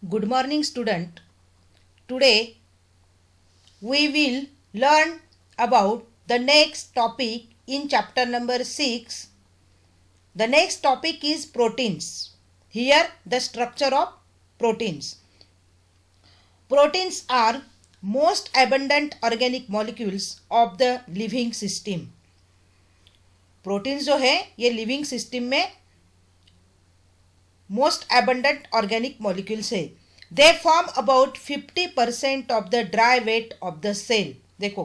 Good morning, student. Today we will learn about the next topic in chapter number 6. The next topic is proteins. Here the structure of proteins. Proteins are most abundant organic molecules of the living system. Proteins जो है ये living system में most abundant organic molecules है. They form about 50% of the dry weight of the cell. देखो,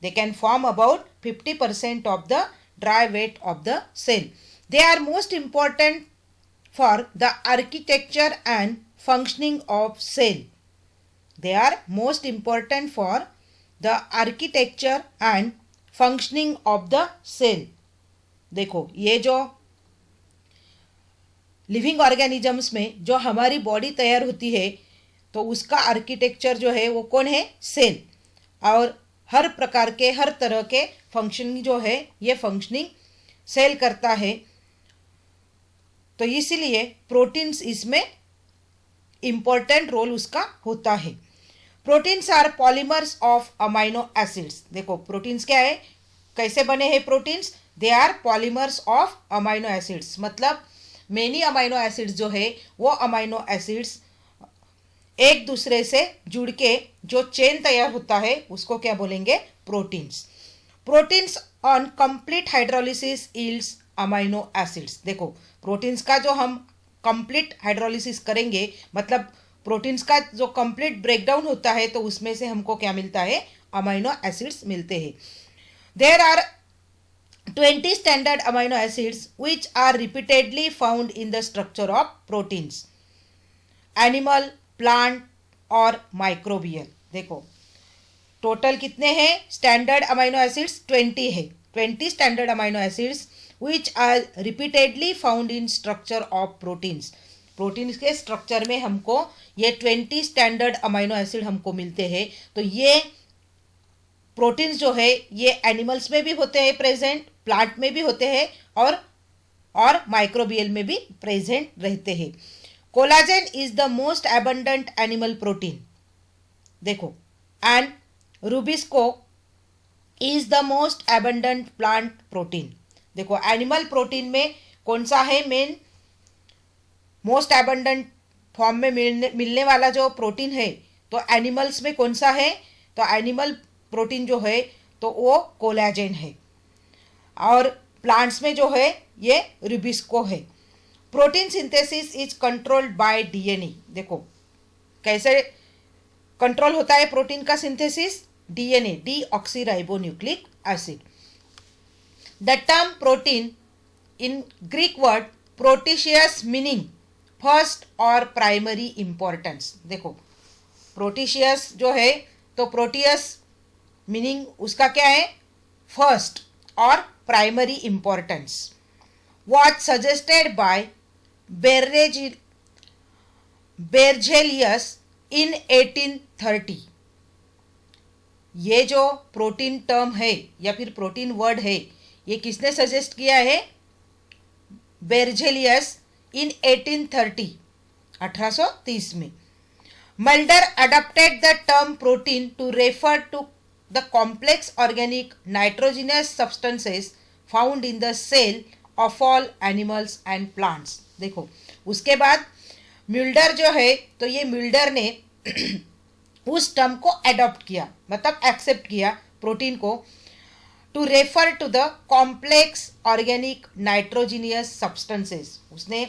they can form about 50% of the dry weight of the cell. They are most important for the architecture and functioning of cell. They are most important for the architecture and functioning of the cell. देखो, ये जो living organisms में जो हमारी body तैयार होती है तो उसका आर्किटेक्चर जो है वो कौन है? सेल. और हर प्रकार के हर तरह के फंक्शनिंग जो है ये फंक्शनिंग सेल करता है. तो इसीलिए प्रोटीन्स इसमें इम्पोर्टेंट रोल उसका होता है. Proteins are polymers of amino acids. देखो, प्रोटीन्स क्या है, कैसे बने हैं proteins? They are polymers of amino acids. मतलब मेनी अमाइनो एसिड्स जो है वो अमाइनो एसिड्स एक दूसरे से जुड़ के जो चेन तैयार होता है उसको क्या बोलेंगे? Proteins. Proteins on complete hydrolysis yields amino acids. देखो, प्रोटीन्स का जो हम कंप्लीट हाइड्रोलिसिस करेंगे, मतलब प्रोटीन्स का जो कंप्लीट ब्रेकडाउन होता है तो उसमें से हमको क्या मिलता है? अमाइनो एसिड्स मिलते हैं. There are 20 standard amino acids which are repeatedly found in the structure of proteins. Animal, plant और microbial. देखो, टोटल कितने हैं स्टैंडर्ड अमाइनो एसिड्स? 20 है. 20 standard amino acids which are repeatedly found in structure of proteins. Proteins के structure में हमको ये 20 standard amino acid हमको मिलते हैं. तो ये प्रोटीन्स जो है ये एनिमल्स में भी होते हैं प्रेजेंट, प्लांट में भी होते हैं और माइक्रोबियल में भी प्रेजेंट रहते हैं. Collagen is the most abundant animal protein. देखो, and rubisco is the most abundant plant protein. देखो, एनिमल प्रोटीन में कौन सा है मेन मोस्ट एबंडेंट फॉर्म में मिलने वाला जो प्रोटीन है? तो एनिमल्स में कौन सा है? तो एनिमल प्रोटीन जो है तो वो कोलाजन है. और प्लांट्स में जो है ये रूबिस्को है. Protein synthesis is controlled by DNA. देखो, कैसे कंट्रोल होता है प्रोटीन का synthesis? DNA, deoxyribonucleic acid. The term protein in Greek word proteios meaning first और प्राइमरी इंपॉर्टेंस. देखो, प्रोटीशियस जो है तो प्रोटियस मीनिंग उसका क्या है? फर्स्ट और primary importance. Was suggested by Berzelius in 1830. ये जो प्रोटीन टर्म है या फिर प्रोटीन वर्ड है ये किसने सजेस्ट किया है? बेरजेलियस इन 1830, 1830 में. Mulder adopted the term protein to refer to the complex organic nitrogenous substances found in the cell of all animals and plants. देखो, उसके बाद म्यूल्डर जो है तो ये म्यूल्डर ने उस टर्म को अडॉप्ट किया, मतलब एक्सेप्ट किया प्रोटीन को, to refer to the complex organic nitrogenous substances. उसने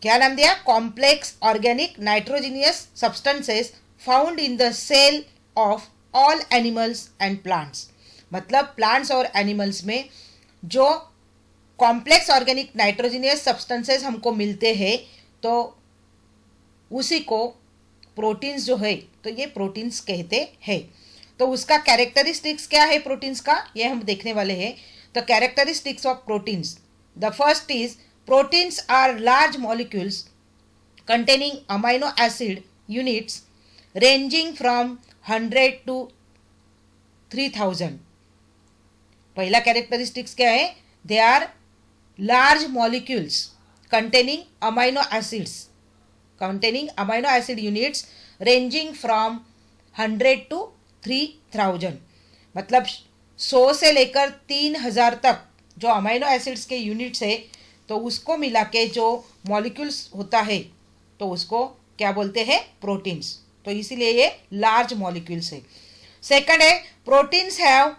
क्या नाम दिया? Complex organic nitrogenous substances found in the cell of all animals and plants. मतलब प्लांट्स और एनिमल्स में जो कॉम्प्लेक्स ऑर्गेनिक नाइट्रोजीनियस सब्सटेंसेस हमको मिलते हैं तो उसी को प्रोटीन्स जो है तो ये प्रोटीन्स कहते हैं. तो उसका कैरेक्टरिस्टिक्स क्या है प्रोटीन्स का, ये हम देखने वाले हैं. The characteristics of proteins. The first is proteins are large molecules containing amino acid units ranging from 100 to 3000. पहला कैरेक्टरिस्टिक्स क्या है? They are large molecules containing amino acids containing amino acid units ranging from 100 to 3000, मतलब 100 से लेकर 3000 तक जो amino acids के units है, तो उसको मिला के जो मॉलिक्यूल्स होता है तो उसको क्या बोलते हैं, प्रोटीन्स। तो इसीलिए ये लार्ज मॉलिक्यूल्स है। सेकंड है proteins have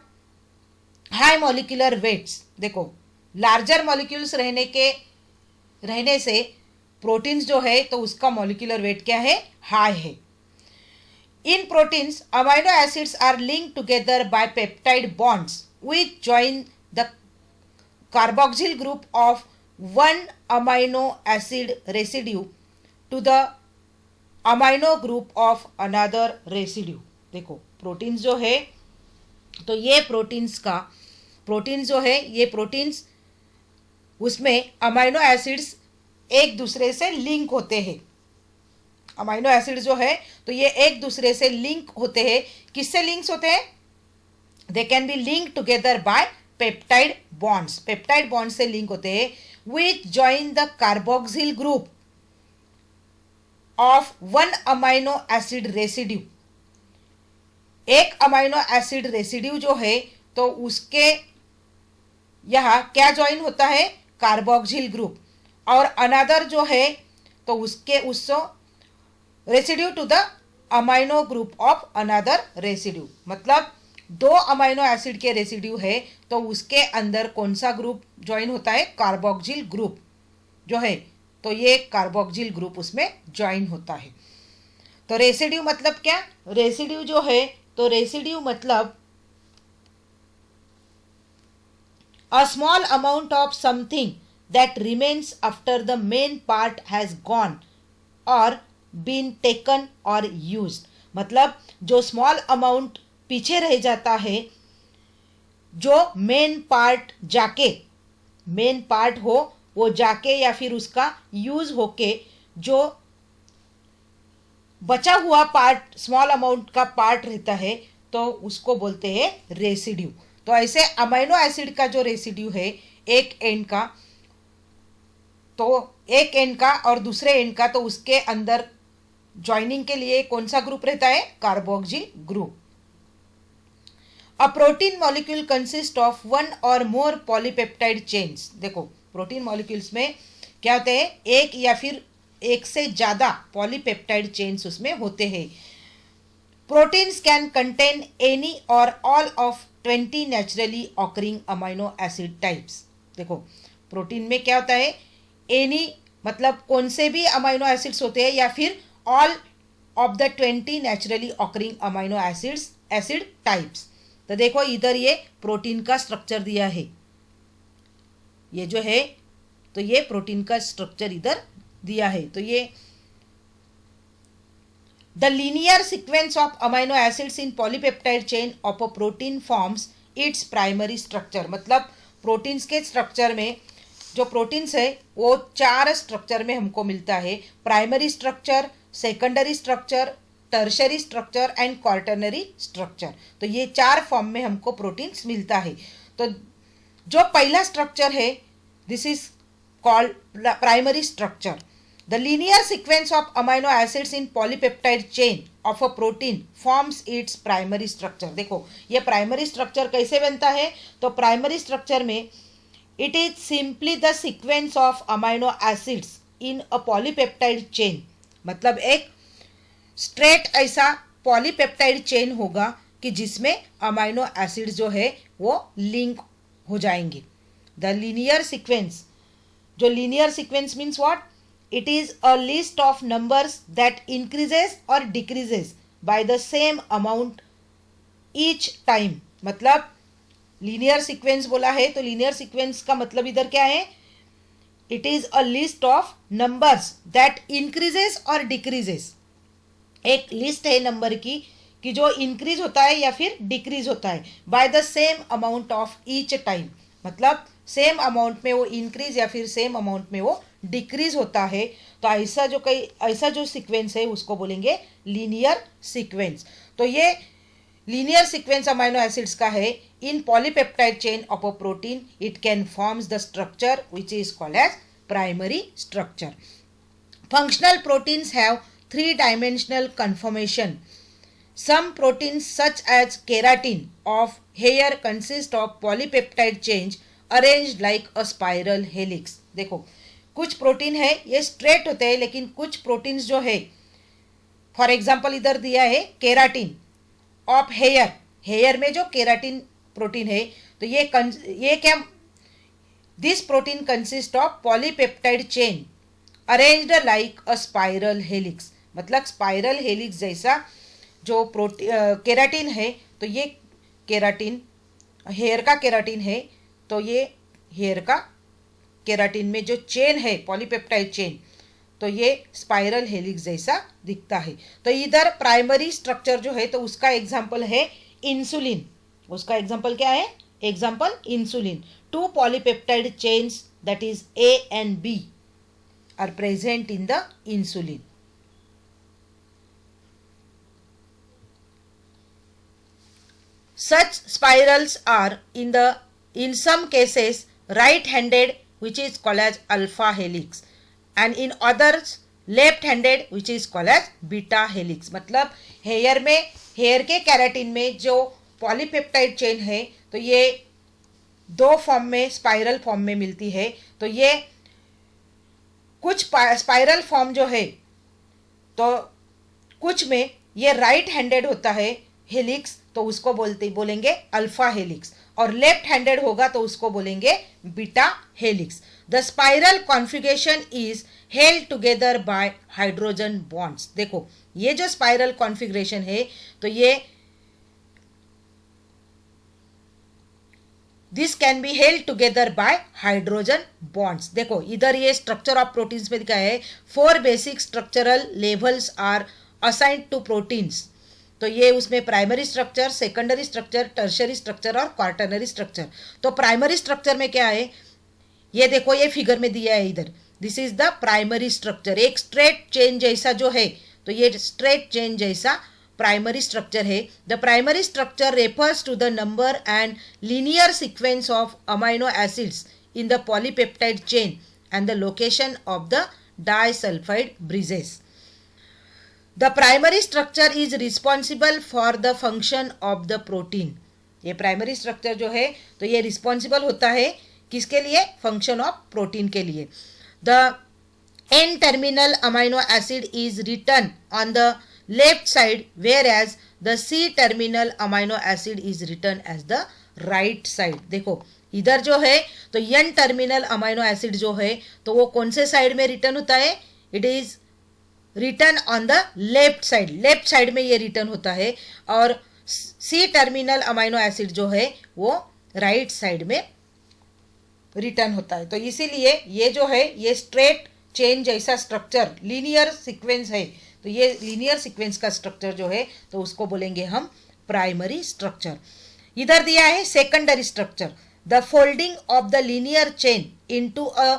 high molecular weights. देखो लार्जर मॉलिक्यूल्स रहने से प्रोटीन्स जो है तो उसका मॉलिक्यूलर वेट क्या है, हाई है। In proteins amino acids are linked together by peptide bonds which join the carboxyl group of one amino acid residue to the amino group of another residue. देखो प्रोटीन्स जो है तो ये प्रोटीन्स जो है ये प्रोटीन्स उसमें अमाइनो एसिड्स एक दूसरे से लिंक होते हैं। अमाइनो एसिड जो है तो ये एक दूसरे से लिंक होते हैं। किससे लिंक्स होते हैं? They can be link together by peptide bonds. Peptide bond से लिंक होते हैं which join the carboxyl group of one amino acid residue. एक अमाइनो एसिड रेसिड्यू जो है तो उसके यहाँ क्या ज्वाइन होता है, कार्बोक्सिल ग्रुप, और अनदर जो है तो उसके उसको residue to the amino group of another residue. मतलब दो अमाइनो एसिड के रेसिड्यू है तो उसके अंदर कौन सा ग्रुप ज्वाइन होता है, कार्बोक्सिल ग्रुप जो है, तो ये कार्बोक्सिल ग्रुप उसमें ज्वाइन होता है। तो रेसिड्यू मतलब क्या, रेसिड्यू जो है तो रेसिड्यू मतलब a small amount of something that remains after the main part has gone or been taken or used। मतलब जो स्मॉल अमाउंट पीछे रह जाता है, जो मेन पार्ट हो वो जाके या फिर उसका यूज होके जो बचा हुआ पार्ट स्मॉल अमाउंट का पार्ट रहता है तो उसको बोलते हैं रेसिड्यू। तो ऐसे अमाइनो एसिड का जो रेसिड्यू है एक एंड का, तो एक एंड का और दूसरे एंड का, तो उसके अंदर ज्वाइनिंग के लिए कौन सा ग्रुप रहता है, carboxyl group. A protein molecule consist of one और मोर पॉलीपेप्टाइड चेन्स। देखो प्रोटीन मॉलिक्यूल्स में क्या होते हैं, एक या फिर एक से ज्यादा पॉलीपेप्टाइड चेन्स उसमें होते हैं। प्रोटीन्स कैन कंटेन एनी और all of 20 naturally occurring amino acid types. देखो प्रोटीन में क्या होता है, एनी मतलब कौन से भी अमाइनो एसिड्स होते हैं या फिर all of the 20 naturally occurring amino acid types. तो देखो इधर ये प्रोटीन का स्ट्रक्चर दिया है, ये जो है तो ये प्रोटीन का स्ट्रक्चर इधर दिया है। तो ये the linear sequence of amino acids in polypeptide chain of a protein forms its primary structure. मतलब प्रोटीन्स के स्ट्रक्चर में जो प्रोटीन्स है वो 4 स्ट्रक्चर में हमको मिलता है, primary structure, secondary structure, tertiary structure and quaternary structure. तो ये 4 फॉर्म में हमको प्रोटीन्स मिलता है। तो जो पहला स्ट्रक्चर है this is called primary structure. The linear sequence of amino acids in polypeptide chain of a protein forms its primary structure। देखो ये प्राइमरी स्ट्रक्चर कैसे बनता है, तो प्राइमरी स्ट्रक्चर में it is simply the sequence of amino acids in a polypeptide chain। मतलब एक straight ऐसा पॉलीपेप्टाइड चेन होगा कि जिसमें अमाइनो एसिड्स जो है वो लिंक हो जाएंगे। द लीनियर सीक्वेंस, जो linear sequence means what, it is a list of numbers that increases or decreases by the same amount each time। मतलब लीनियर सीक्वेंस बोला है तो लीनियर सीक्वेंस का मतलब इधर क्या है, it is a list of numbers that increases or decreases। एक लिस्ट है नंबर की कि जो इंक्रीज होता है या फिर डिक्रीज होता है by the same amount of each time. मतलब सेम अमाउंट में वो इंक्रीज या फिर सेम अमाउंट में वो डिक्रीज होता है। तो ऐसा जो सीक्वेंस है उसको बोलेंगे लीनियर सीक्वेंस। तो ये लीनियर सीक्वेंस अमाइनो एसिड्स का है in polypeptide chain of a protein, it can forms the structure which is called as primary structure. Functional proteins have three-dimensional conformation. Some proteins such as keratin of hair consist of polypeptide chains arranged like a spiral helix. देखो कुछ protein है ये straight होते हैं, लेकिन कुछ proteins जो है, फॉर एग्जाम्पल इधर दिया है केराटिन ऑफ हेयर, हेयर में जो केराटिन प्रोटीन है, तो ये क्या, this protein consist of polypeptide chain arranged like a spiral helix. मतलब स्पाइरल हेलिक्स जैसा जो केराटिन है, तो ये केराटिन हेयर का केराटिन है, तो ये हेयर का केराटिन में जो चेन है पॉलीपेप्टाइड चेन, तो ये स्पाइरल हेलिक्स जैसा दिखता है. तो इधर प्राइमरी स्ट्रक्चर जो है, तो उसका एग्जांपल है इंसुलिन. उसका एग्जांपल क्या है? Example insulin. Two polypeptide chains that is A and B are present in the insulin. Such spirals are in some cases right-handed, which is called as alpha helix, and in others left-handed, which is called as beta helix. मतलब hair के keratin में जो polypeptide chain है, तो ये दो form में, spiral form में मिलती है. तो ये कुछ स्पाइरल फॉर्म जो है, तो कुछ में ये राइट हैंडेड होता है हेलिक्स, तो उसको बोलेंगे अल्फा हेलिक्स, और लेफ्ट हैंडेड होगा तो उसको बोलेंगे beta helix. The spiral configuration is held together by hydrogen bonds. देखो ये जो स्पाइरल कॉन्फ़िगरेशन है, तो ये this can be held together by hydrogen bonds. देखो इधर ये स्ट्रक्चर ऑफ प्रोटीन्स में दिखा है. 4 basic structural levels are assigned to proteins. तो ये उसमें primary structure, secondary structure, tertiary structure और क्वार्टरनरी स्ट्रक्चर. तो प्राइमरी स्ट्रक्चर में क्या है, ये देखो ये फिगर में दिया है इधर. This is the primary structure. एक स्ट्रेट चेन जैसा जो है, तो ये स्ट्रेट चेन जैसा प्राइमरी स्ट्रक्चर है. The primary structure refers to the number and linear sequence of amino acids in the polypeptide chain and the location of the disulphide bridges. The primary structure is responsible for the function of the protein. ये primary structure जो है, तो ये responsible होता है किसके लिए? Function of protein के लिए. The N terminal amino acid is written on the left side, whereas the C terminal amino acid is written as the right side. देखो इधर जो है, तो N terminal amino acid जो है, तो वो कौन से साइड में रिटर्न होता है? It is return on the left side. Left side में ये रिटर्न होता है. और सी टर्मिनल अमाइनो एसिड जो है वो राइट साइड में रिटर्न होता है. तो इसीलिए ये जो है ये स्ट्रेट चेन जैसा स्ट्रक्चर लीनियर सीक्वेंस है. तो ये लीनियर सीक्वेंस का स्ट्रक्चर जो है, तो उसको बोलेंगे हम प्राइमरी स्ट्रक्चर. इधर दिया है secondary structure. The folding of the linear chain into a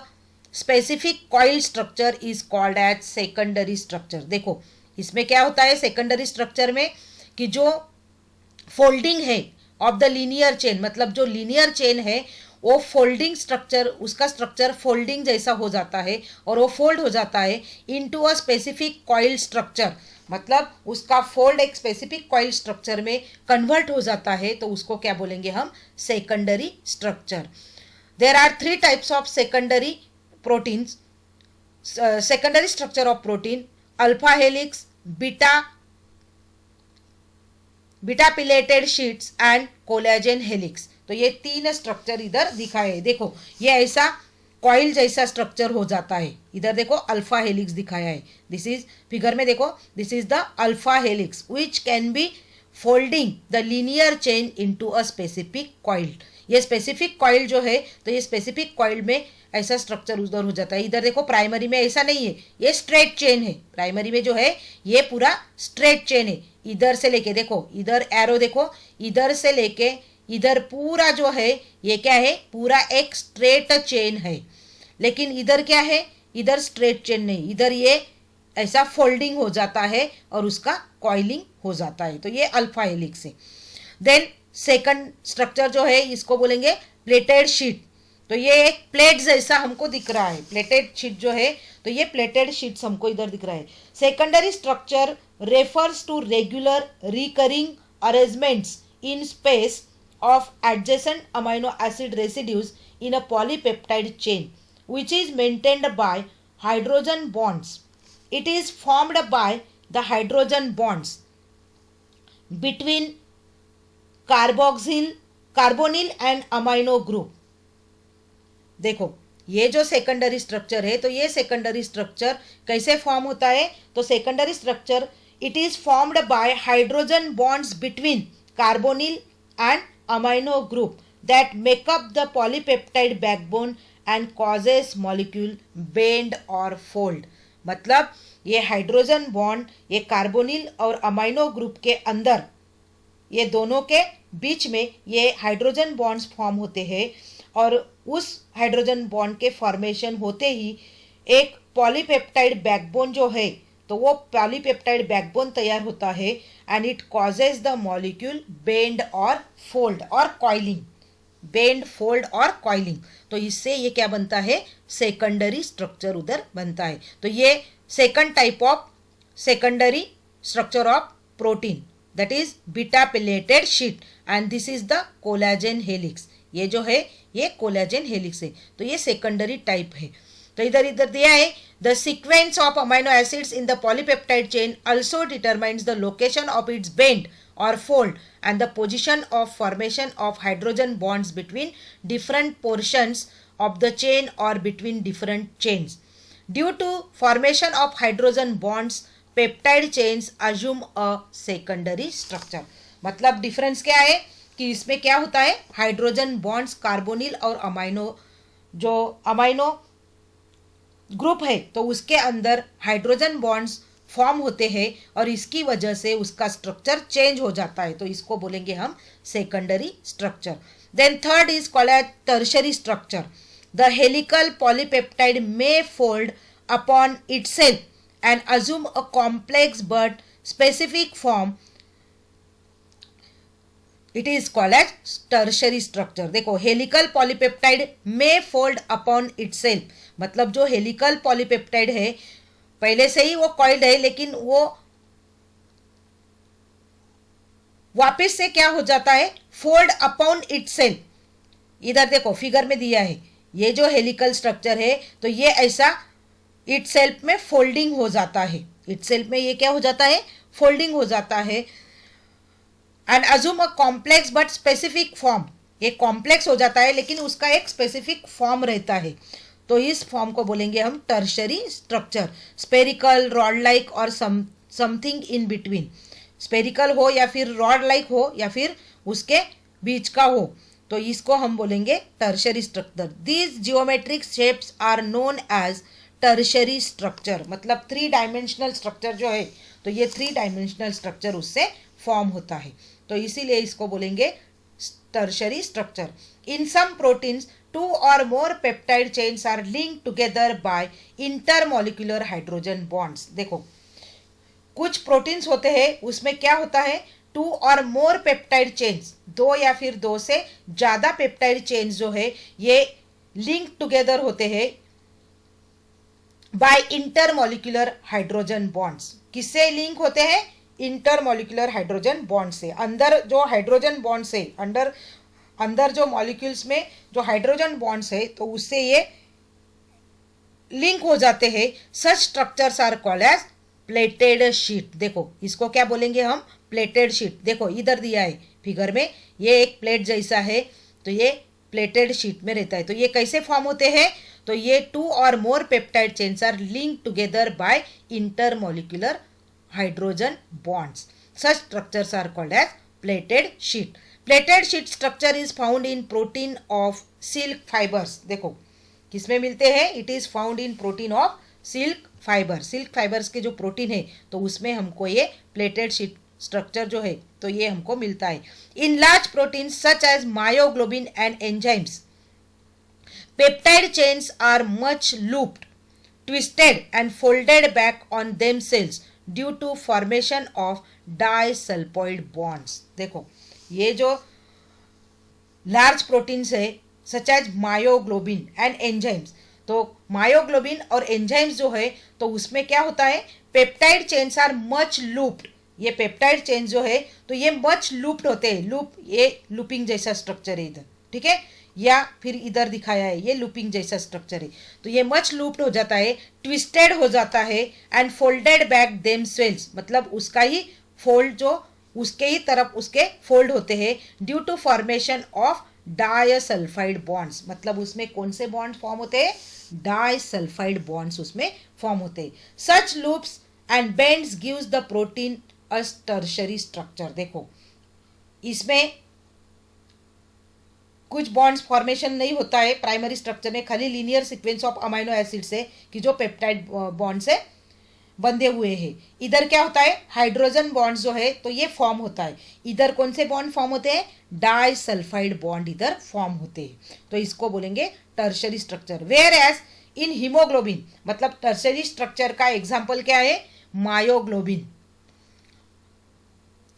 specific coil structure is called as secondary structure. देखो इसमें क्या होता है सेकेंडरी स्ट्रक्चर में, कि जो फोल्डिंग है ऑफ द लीनियर चेन, मतलब जो लीनियर चेन है वो फोल्डिंग स्ट्रक्चर, उसका स्ट्रक्चर फोल्डिंग जैसा हो जाता है और वो फोल्ड हो जाता है into a specific coil structure. मतलब उसका फोल्ड एक स्पेसिफिक कॉइल स्ट्रक्चर में कन्वर्ट हो जाता है, तो उसको क्या बोलेंगे हम? Secondary structure. There are 3 types of secondary proteins, secondary structure of protein: alpha helix, beta pillated sheets and collagen helix. तो ये 3 स्ट्रक्चर इधर दिखाए है. देखो ये ऐसा कॉइल जैसा स्ट्रक्चर हो जाता है. इधर देखो अल्फा हेलिक्स दिखाया है. दिस इज फिगर में देखो, this is the alpha helix which can be folding the linear chain into a specific coil. ये स्पेसिफिक कॉइल जो है, तो ये स्पेसिफिक कॉइल में ऐसा स्ट्रक्चर उधर हो जाता है. इधर देखो प्राइमरी में ऐसा नहीं है, ये स्ट्रेट चेन है. प्राइमरी में जो है ये पूरा स्ट्रेट चेन है. इधर से लेके देखो, इधर एरो देखो, इधर से लेके इधर पूरा जो है ये क्या है? पूरा एक स्ट्रेट चेन है. लेकिन इधर क्या है? इधर स्ट्रेट चेन नहीं, इधर ये ऐसा फोल्डिंग हो जाता है और उसका कॉइलिंग हो जाता है. तो ये अल्फा हेलिक्स है. देन सेकंड स्ट्रक्चर जो है इसको बोलेंगे प्लेटेड शीट. तो ये एक प्लेट जैसा हमको दिख रहा है, प्लेटेड शीट जो है, तो ये प्लेटेड शीट्स हमको इधर दिख रहा है. Secondary structure refers to regular recurring arrangements in space of adjacent amino acid residues in a polypeptide chain which is maintained by hydrogen bonds. It is formed by the hydrogen bonds between carbonyl and amino group. देखो ये जो secondary structure है, तो ये secondary structure कैसे form होता है? तो secondary structure it is formed by hydrogen bonds between carbonyl and amino group that make up the polypeptide backbone and causes molecule bend or fold. मतलब ये हाइड्रोजन बॉन्ड ये कार्बोनिल और amino group के अंदर, ये दोनों के बीच में ये हाइड्रोजन बॉन्ड्स फॉर्म होते हैं और उस हाइड्रोजन बॉन्ड के फॉर्मेशन होते ही एक पॉलीपेप्टाइड बैकबोन जो है, तो वो पॉलीपेप्टाइड बैकबोन तैयार होता है and it causes the molecule bend और फोल्ड और कॉइलिंग, बेंड फोल्ड और कॉइलिंग. तो इससे ये क्या बनता है? सेकेंडरी स्ट्रक्चर उधर बनता है. तो ये second type of secondary structure of protein, that is beta pleated sheet and this is the collagen helix. ये जो है ये कोलाजन हेलिक्स है, तो ये सेकेंडरी टाइप है. तो इधर इधर दिया है the sequence of amino acids in the polypeptide chain also determines the location of its bend or fold and the position of formation of hydrogen bonds between different portions of the chain or between different chains. Due to formation of hydrogen bonds, peptide chains assume a secondary structure. मतलब difference क्या है कि इसमें क्या होता है? Hydrogen bonds carbonyl और amino, जो अमाइनो ग्रुप है तो उसके अंदर हाइड्रोजन बॉन्ड्स फॉर्म होते हैं और इसकी वजह से उसका स्ट्रक्चर चेंज हो जाता है, तो इसको बोलेंगे हम secondary structure. Then third is called as tertiary structure. The helical polypeptide may fold upon itself and assume a complex but specific form. It is called as tertiary structure. देखो helical polypeptide may fold upon itself, मतलब जो helical polypeptide है पहले से ही वो coiled है, लेकिन वो वापस से क्या हो जाता है? Fold upon itself. इधर देखो फिगर में दिया है, ये जो हेलिकल स्ट्रक्चर है तो ये ऐसा इटसेल्फ में फोल्डिंग हो जाता है. इटसेल्फ में ये क्या हो जाता है? फोल्डिंग हो जाता है. And assume a complex but specific form. ये कॉम्प्लेक्स हो जाता है लेकिन उसका एक स्पेसिफिक फॉर्म रहता है, तो इस फॉर्म को बोलेंगे हम tertiary structure. Spherical, rod like और समथिंग इन बिटवीन. स्पेरिकल हो या फिर रॉड लाइक हो या फिर उसके बीच का हो, तो इसको हम बोलेंगे tertiary structure. These geometric shapes are known as tertiary structure. मतलब 3 डायमेंशनल स्ट्रक्चर जो है, तो ये 3 डायमेंशनल स्ट्रक्चर उससे फॉर्म होता है, तो इसीलिए इसको बोलेंगे tertiary structure. In some proteins 2 or more peptide chains are linked together by intermolecular hydrogen bonds. देखो कुछ प्रोटीन्स होते हैं उसमें क्या होता है? 2 or more peptide chains, 2 या फिर 2 से ज़्यादा पेप्टाइड चेन्स जो है ये लिंक टुगेदर होते हैं बाय इंटरमोलिकुलर हाइड्रोजन बॉन्ड्स. किससे लिंक होते हैं? इंटरमोलिकुलर हाइड्रोजन बॉन्ड से. अंदर जो हाइड्रोजन बॉन्ड से अंदर जो मॉलिक्यूल्स में जो हाइड्रोजन बॉन्ड्स है तो उससे ये लिंक हो जाते हैं. Such structures are called as pleated sheet. देखो इसको क्या बोलेंगे हम? Pleated sheet. देखो इधर दिया है फिगर में, ये एक प्लेट जैसा है, तो ये प्लेटेड शीट में रहता है. तो ये कैसे फॉर्म होते हैं? तो ये 2 or more peptide chains are linked together by intermolecular hydrogen bonds. Such structures are called as plated sheet. Plated sheet structure is found in protein of silk fibers. देखो किसमें मिलते हैं? It is found in protein of silk fibre. Silk fibres के जो protein है तो उसमें हमको ये प्लेटेड शीट स्ट्रक्चर जो है तो ये हमको मिलता है. In large protein such as myoglobin and enzymes, peptide chains are much looped, twisted and folded back on themselves due to formation of disulfoid bonds. देखो ये जो लार्ज प्रोटीन्स है such as myoglobin and enzymes. तो myoglobin और enzymes जो है तो उसमें क्या होता है, peptide chains are much looped. ये पेप्टाइड चेन जो है तो ये मच लूप्ड होते हैं। लूप, ये लूपिंग जैसा स्ट्रक्चर है इधर, ठीक है, या फिर इधर दिखाया है ये लूपिंग जैसा स्ट्रक्चर है। तो ये मच लूप्ड हो जाता है, ट्विस्टेड हो जाता है and folded back them swells, मतलब उसका ही फोल्ड जो उसके ही तरफ उसके फोल्ड होते हैं due to formation of disulphide bonds. मतलब उसमें कौन से बॉन्ड फॉर्म होते हैं, डायसल्फाइड बॉन्ड्स उसमें फॉर्म होते हैं। Such loops and bends gives the protein a tertiary structure. देखो इसमें कुछ बॉन्ड्स फॉर्मेशन नहीं होता है प्राइमरी स्ट्रक्चर में, खाली linear sequence of amino acid से कि जो पेप्टाइड बॉन्ड से बंधे हुए हैं। इधर क्या होता है, हाइड्रोजन बॉन्ड जो है तो ये फॉर्म होता है। इधर कौन से बॉन्ड फॉर्म होते हैं, डाइसल्फाइड बॉन्ड इधर फॉर्म होते हैं, तो इसको बोलेंगे tertiary structure. Whereas in haemoglobin, मतलब टर्शरी स्ट्रक्चर का एग्जाम्पल क्या है, myoglobin.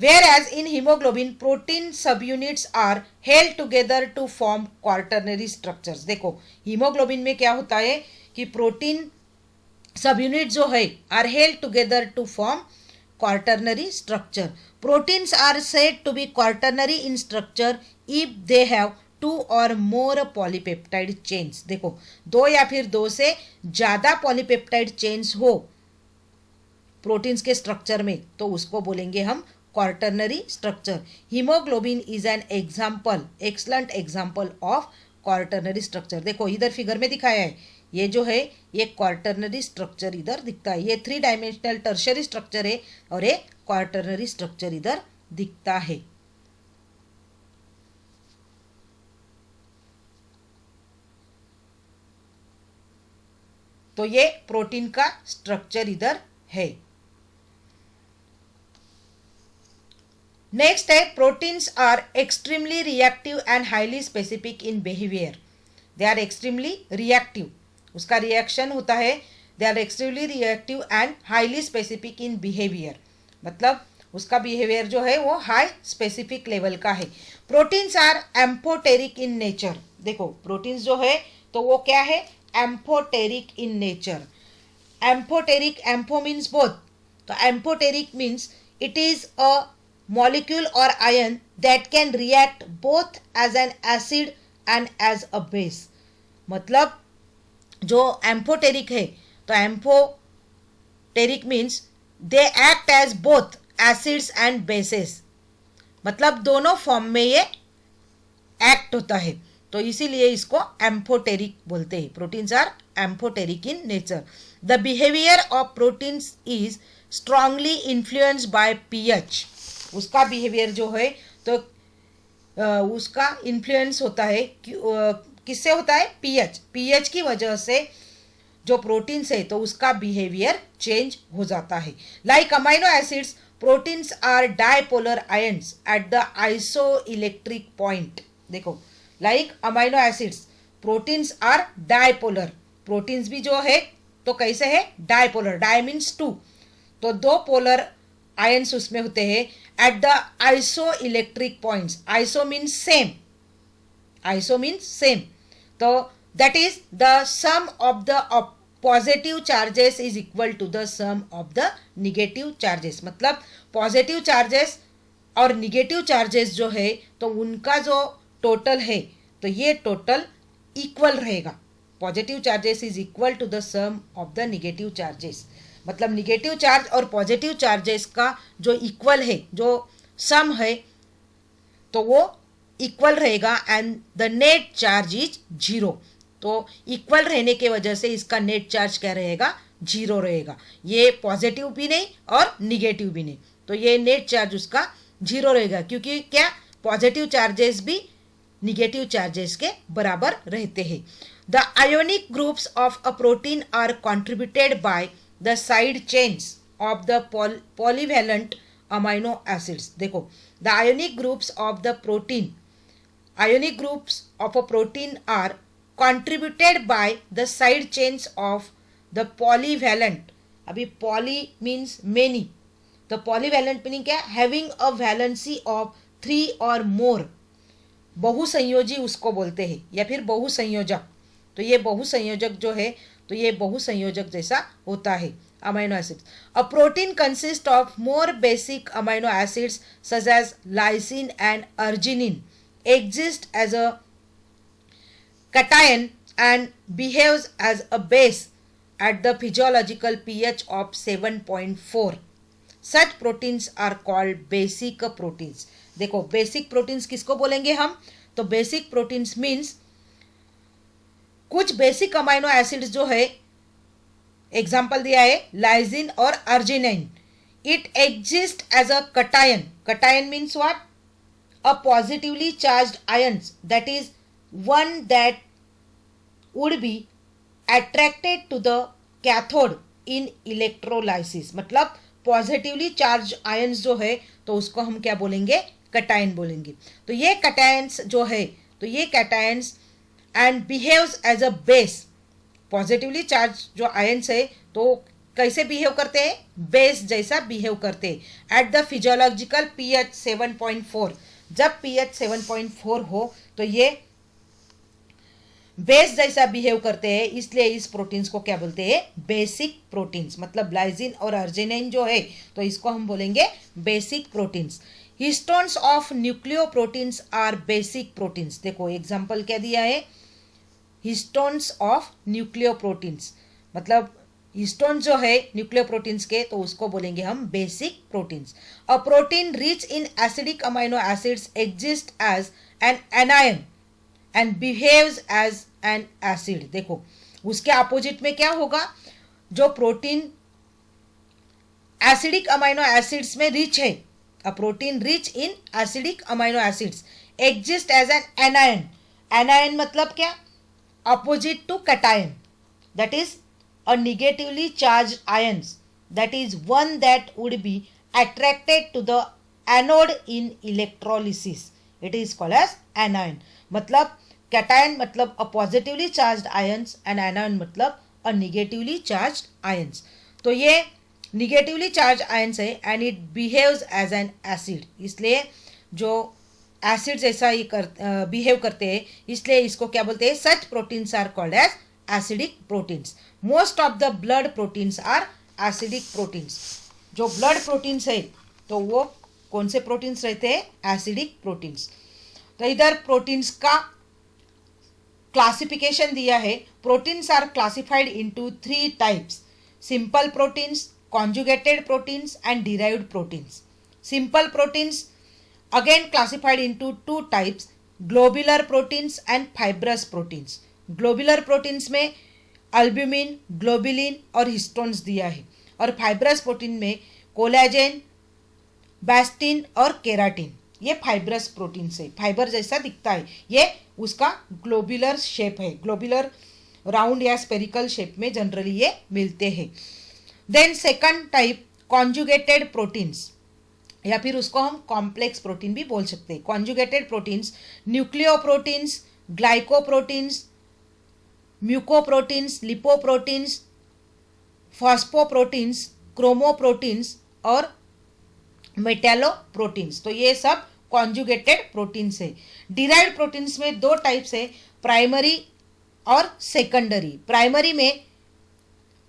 Whereas in hemoglobin protein subunits are held together to form quaternary structures। देखो हीमोग्लोबिन में क्या होता है कि प्रोटीन सब यूनिट जो है are held together to form quaternary structure. Proteins are said to be quaternary in structure if they have 2 or more polypeptide chains. देखो 2 या फिर 2 से ज़्यादा पॉलीपेप्टाइड चेन्स हो प्रोटीन्स के स्ट्रक्चर में तो उसको बोलेंगे हम quaternary structure. Haemoglobin is an example, excellent example of quaternary structure. देखो इधर फिगर में दिखाया है, ये जो है ये क्वार्टरनरी स्ट्रक्चर इधर दिखता है। ये 3 डायमेंशनल टर्शरी स्ट्रक्चर है और ये क्वार्टरनरी स्ट्रक्चर इधर दिखता है। तो ये प्रोटीन का स्ट्रक्चर इधर है। नेक्स्ट है proteins are extremely reactive and highly specific in behaviour. They are extremely reactive, उसका रिएक्शन होता है, they are extremely reactive and highly specific in behaviour, मतलब उसका बिहेवियर जो है वो हाई स्पेसिफिक लेवल का है। Proteins are amphoteric in nature. देखो प्रोटीन्स जो है तो वो क्या है, amphoteric in nature. Amphoteric, ampho means both, तो amphoteric means it is a molecule or ion that can react both as an acid and as a base। मतलब जो एम्फोटेरिक है तो amphoteric means they act as both acids and bases, मतलब दोनों form में ये act होता है, तो इसीलिए इसको एम्फोटेरिक बोलते हैं। Proteins are amphoteric in nature. The behaviour of proteins is strongly influenced by pH. उसका बिहेवियर जो है तो उसका इन्फ्लुएंस होता है किससे होता है, पीएच। पीएच की वजह से जो प्रोटीन्स है तो उसका बिहेवियर चेंज हो जाता है। Like amino acids, proteins are dipolar ions at the iso electric point. देखो like amino acids, proteins are dipolar, proteins भी जो है तो कैसे है, डायपोलर, डाय मीन्स 2, तो 2 पोलर आयंस उसमें होते हैं at the iso electric points. Iso means same, iso means same, तो that is the sum of the positive charges is equal to the sum of the negative charges. मतलब positive charges और negative charges जो है तो उनका जो total है तो ये टोटल इक्वल रहेगा। Positive charges is equal to the sum of the negative charges, मतलब निगेटिव चार्ज और पॉजिटिव चार्जेस का जो इक्वल है, जो सम है तो वो इक्वल रहेगा and the net charge is 0। तो इक्वल रहने के वजह से इसका नेट चार्ज क्या रहेगा, 0 रहेगा। ये पॉजिटिव भी नहीं और निगेटिव भी नहीं, तो ये नेट चार्ज उसका 0 रहेगा, क्योंकि क्या पॉजिटिव चार्जेस भी निगेटिव चार्जेस के बराबर रहते हैं। The ionic groups of a protein are contributed by the side chains of the polyvalent amino acids। देखो the ionic groups of the protein, ionic groups of a protein are contributed by the side chains of the polyvalent। अभी poly means many, तो polyvalent meaning क्या, having a valency of 3 or more, बहुसंयोजी उसको बोलते हैं या फिर बहुसंयोजक। तो ये बहुसंयोजक जो है, तो ये बहुसंयोजक जैसा होता है amino acids. A protein consist of more basic amino acids such as lysine and arginine exist as a cation and behaves as a base at the physiological pH of 7.4. Such proteins are called basic proteins. देखो basic proteins किसको बोलेंगे हम? तो basic proteins means कुछ basic amino acids जो है, example दिया है लाइसिन और arginine, it exist as a cation. Cation means what? A positively charged ions, that is one that would be attracted to the cathode in electrolysis। मतलब positively charge ions जो है तो उसको हम क्या बोलेंगे? कटायन बोलेंगे। तो ये कटायंस जो है, तो ये cations and behaves as a base. Positively charge जो आयंस है तो कैसे बिहेव करते हैं? बेस जैसा बिहेव करते हैं एट द फिजियोलॉजिकल पीएच 7.4। जब पीएच 7.4 हो तो ये बेस जैसा बिहेव करते हैं, इसलिए इस प्रोटीन्स को क्या बोलते हैं? Basic proteins. मतलब लाइसिन और अर्जिनिन जो है तो इसको हम बोलेंगे basic proteins. Histones of nucleoproteins are basic proteins. देखो एग्जांपल क्या दिया है? हिस्टोन्स ऑफ न्यूक्लियोप्रोटीन्स, मतलब हिस्टोन जो है न्यूक्लियोप्रोटीन्स के, तो उसको बोलेंगे हम basic proteins. A protein rich in acidic amino acids exist as an anion and behaves as an acid. देखो उसके अपोजिट में क्या होगा? जो प्रोटीन एसिडिक अमाइनो एसिड्स में रिच है, a protein rich in acidic amino acids exist as an anion. Anion मतलब क्या? Opposite to cation, that is a negatively charged ions, that is one that would be attracted to the anode in electrolysis, it is called as anion। मतलब cation मतलब a positively charged ions and anion मतलब a negatively charged ions। तो ये negatively charged ions है and it behaves as an acid, इसलिए जो acid जैसा ही behave करते हैं, इसलिए इसको क्या बोलते हैं? Such proteins are called as acidic proteins. Most of the blood proteins are acidic proteins. जो ब्लड प्रोटीन्स है तो वो कौन से प्रोटीन्स रहते हैं? Acidic proteins. तो इधर प्रोटीन्स का क्लासिफिकेशन दिया है। Proteins are classified into 3 types: simple proteins, conjugated proteins and derived proteins. Simple proteins again classified into 2 types: globular proteins and fibrous proteins. Globular proteins में अल्ब्यूमिन, ग्लोबुलिन और histones दिया है, और फाइब्रस प्रोटीन में collagen, बैस्टिन और keratin, ये fibrous protein से fibre जैसा दिखता है, ये उसका ग्लोबुलर शेप है। ग्लोबुलर राउंड या स्पेरिकल शेप में जनरली ये मिलते हैं। Then second type conjugated proteins, या फिर उसको हम कॉम्प्लेक्स प्रोटीन भी बोल सकते हैं। Conjugated proteins nucleoproteins, glycoproteins, mucoproteins, lipoproteins, phosphoproteins, chromoproteins और मेटालोप्रोटीन्स, तो ये सब कॉन्जुगेटेड प्रोटीन्स है। डिराइव्ड प्रोटीन्स में 2 टाइप्स है, प्राइमरी और सेकेंडरी। प्राइमरी में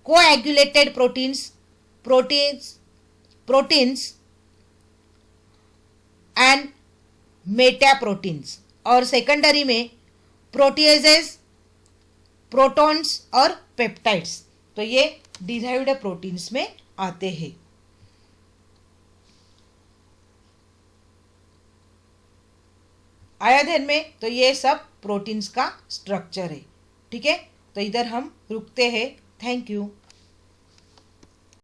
कोएगुलेटेड प्रोटीन्स एंड मेटाप्रोटीन्स, और सेकेंडरी में प्रोटीएजेस, प्रोटॉन्स और पेप्टाइड्स, तो ये डिराइव्ड प्रोटीन्स में आते हैं। आया ध्यान में? तो ये सब प्रोटीन्स का स्ट्रक्चर है। ठीक है, तो इधर हम रुकते हैं। Thank you.